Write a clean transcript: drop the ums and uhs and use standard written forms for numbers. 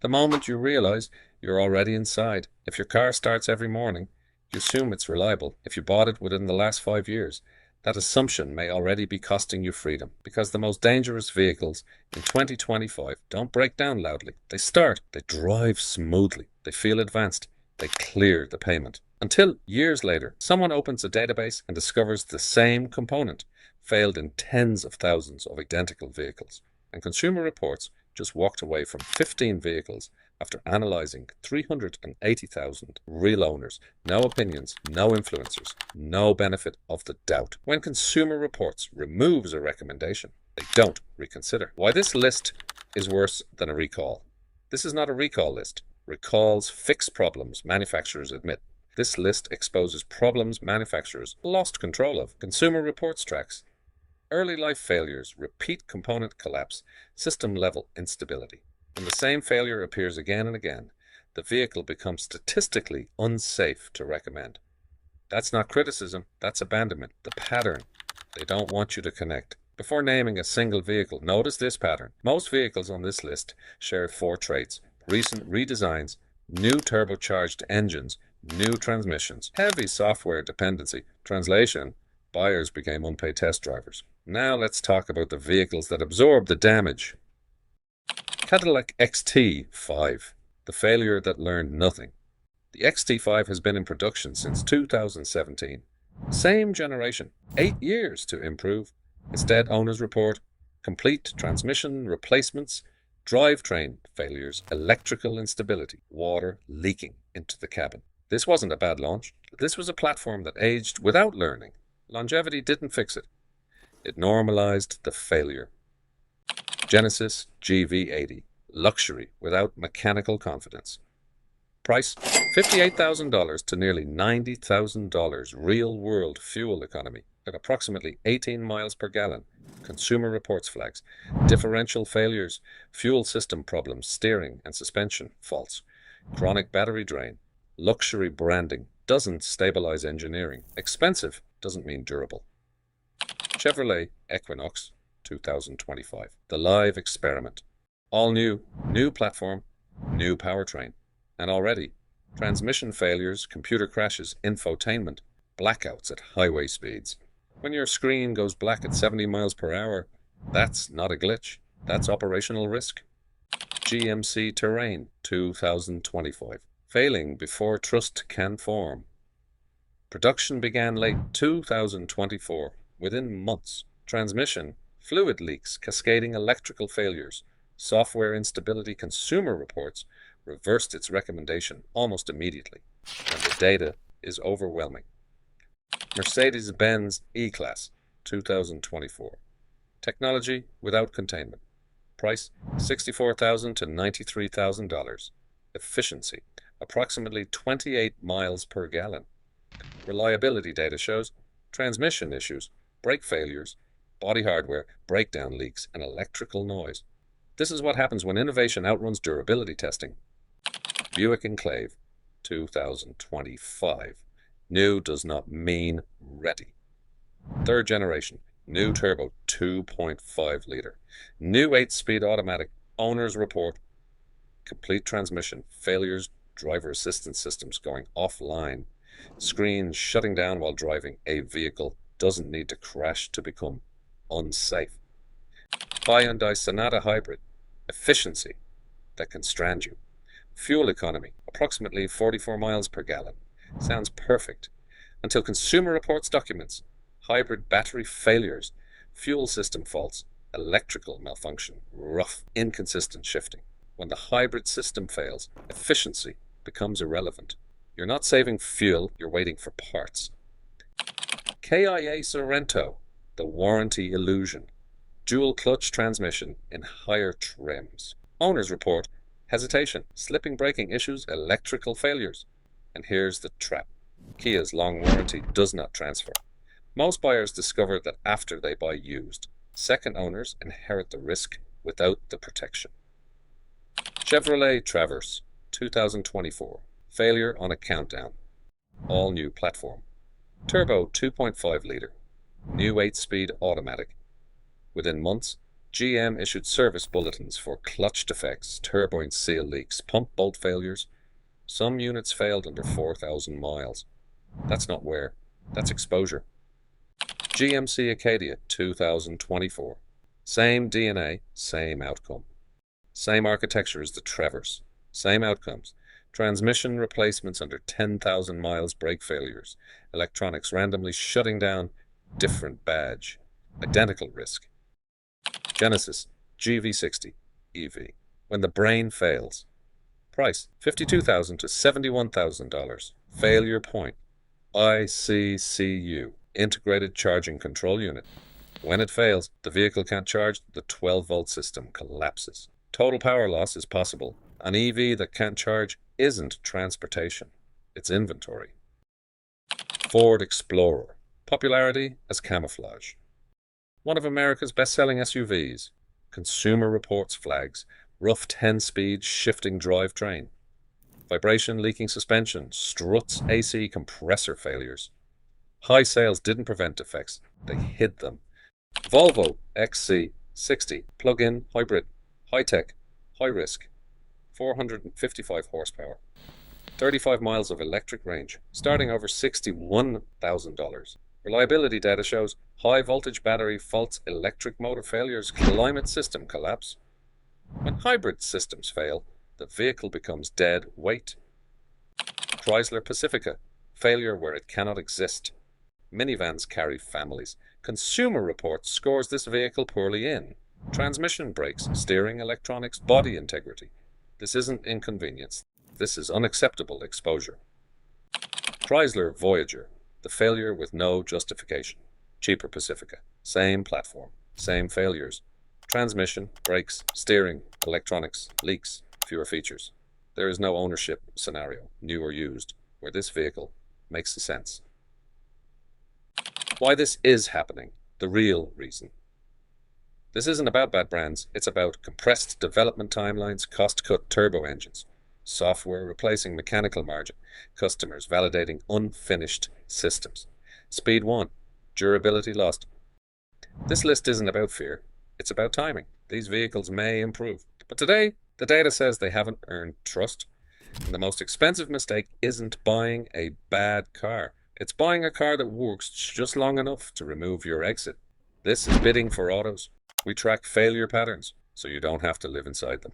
The moment you realize you're already inside. If your car starts every morning, you assume it's reliable. If you bought it within the last 5 years, that assumption may already be costing you freedom, because the most dangerous vehicles in 2025 don't break down loudly. They start, they drive smoothly, they feel advanced, they clear the payment. Until years later, someone opens a database and discovers the same component failed in tens of thousands of identical vehicles. And Consumer Reports just walked away from 15 vehicles after analyzing 380,000 real owners. No opinions, no influencers, no benefit of the doubt. When Consumer Reports removes a recommendation, they don't reconsider. Why this list is worse than a recall. This is not a recall list. Recalls fix problems manufacturers admit. This list exposes problems manufacturers lost control of. Consumer Reports tracks early life failures, repeat component collapse, system-level instability. When the same failure appears again and again, the vehicle becomes statistically unsafe to recommend. That's not criticism, that's abandonment. The pattern. They don't want you to connect. Before naming a single vehicle, notice this pattern. Most vehicles on this list share 4 traits: recent redesigns, new turbocharged engines, new transmissions, heavy software dependency. Translation: buyers became unpaid test drivers. Now let's talk about the vehicles that absorb the damage. Cadillac XT5, the failure that learned nothing. The XT5 has been in production since 2017. Same generation, 8 years to improve. Instead, owners report complete transmission replacements, drivetrain failures, electrical instability, water leaking into the cabin. This wasn't a bad launch. This was a platform that aged without learning. Longevity didn't fix it. It normalized the failure. Genesis GV80, luxury without mechanical confidence. Price $58,000 to nearly $90,000 real-world fuel economy at approximately 18 miles per gallon. Consumer Reports flags differential failures, fuel system problems, steering and suspension faults, chronic battery drain. Luxury branding doesn't stabilize engineering. Expensive doesn't mean durable. Chevrolet Equinox 2025, the live experiment. All new platform, new powertrain. And already, transmission failures, computer crashes, infotainment, blackouts at highway speeds. When your screen goes black at 70 miles per hour, that's not a glitch. That's operational risk. GMC Terrain 2025, failing before trust can form. Production began late 2024. Within months, transmission, fluid leaks, cascading electrical failures, software instability. Consumer Reports reversed its recommendation almost immediately, and the data is overwhelming. Mercedes-Benz E-Class 2024, technology without containment. Price $64,000 to $93,000. Efficiency approximately 28 miles per gallon. Reliability data shows transmission issues, brake failures, body hardware, breakdown leaks, and electrical noise. This is what happens when innovation outruns durability testing. Buick Enclave 2025. New does not mean ready. Third generation, new turbo 2.5 liter. New 8-speed automatic. Owners report complete transmission failures, driver assistance systems going offline, screens shutting down while driving. A vehicle doesn't need to crash to become unsafe. Hyundai Sonata hybrid, efficiency that can strand you. Fuel economy, approximately 44 miles per gallon. Sounds perfect. Until Consumer Reports documents hybrid battery failures, fuel system faults, electrical malfunction, rough, inconsistent shifting. When the hybrid system fails, efficiency becomes irrelevant. You're not saving fuel, you're waiting for parts. KIA Sorento, the warranty illusion. Dual clutch transmission in higher trims. Owners report hesitation, slipping braking issues, electrical failures. And here's the trap. Kia's long warranty does not transfer. Most buyers discover that after they buy used. Second owners inherit the risk without the protection. Chevrolet Traverse 2024, failure on a countdown. All new platform. Turbo 2.5 liter. New 8-speed automatic. Within months, GM issued service bulletins for clutch defects, turbine seal leaks, pump bolt failures. Some units failed under 4,000 miles. That's not wear, that's exposure. GMC Acadia 2024. Same DNA, same outcome. Same architecture as the Trevors. Same outcomes. Transmission replacements under 10,000 miles, brake failures. Electronics randomly shutting down, different badge. Identical risk. Genesis GV60 EV. When the brain fails. Price $52,000 to $71,000. Failure point. ICCU. Integrated Charging Control Unit. When it fails, the vehicle can't charge, the 12-volt system collapses. Total power loss is possible. An EV that can't charge isn't transportation, it's inventory. Ford Explorer. Popularity as camouflage. One of America's best-selling SUVs. Consumer Reports flags. Rough 10-speed shifting drivetrain. Vibration leaking suspension. Struts AC compressor failures. High sales didn't prevent defects, they hid them. Volvo XC60. Plug-in hybrid. High-tech. High-risk. 455 horsepower. 35 miles of electric range, starting over $61,000. Reliability data shows high voltage battery faults, electric motor failures, climate system collapse. When hybrid systems fail, the vehicle becomes dead weight. Chrysler Pacifica. Failure where it cannot exist. Minivans carry families. Consumer Reports scores this vehicle poorly in. Transmission brakes, steering electronics, body integrity. This isn't inconvenience. This is unacceptable exposure. Chrysler Voyager. The failure with no justification. Cheaper Pacifica. Same platform. Same failures. Transmission, brakes, steering, electronics, leaks, fewer features. There is no ownership scenario, new or used, where this vehicle makes sense. Why this is happening. The real reason. This isn't about bad brands, it's about compressed development timelines, cost-cut turbo engines, software replacing mechanical margin, customers validating unfinished systems, speed won, durability lost. This list isn't about fear, it's about timing. These vehicles may improve, but today, the data says they haven't earned trust. And the most expensive mistake isn't buying a bad car. It's buying a car that works just long enough to remove your exit. This is bidding for autos. We track failure patterns, so you don't have to live inside them.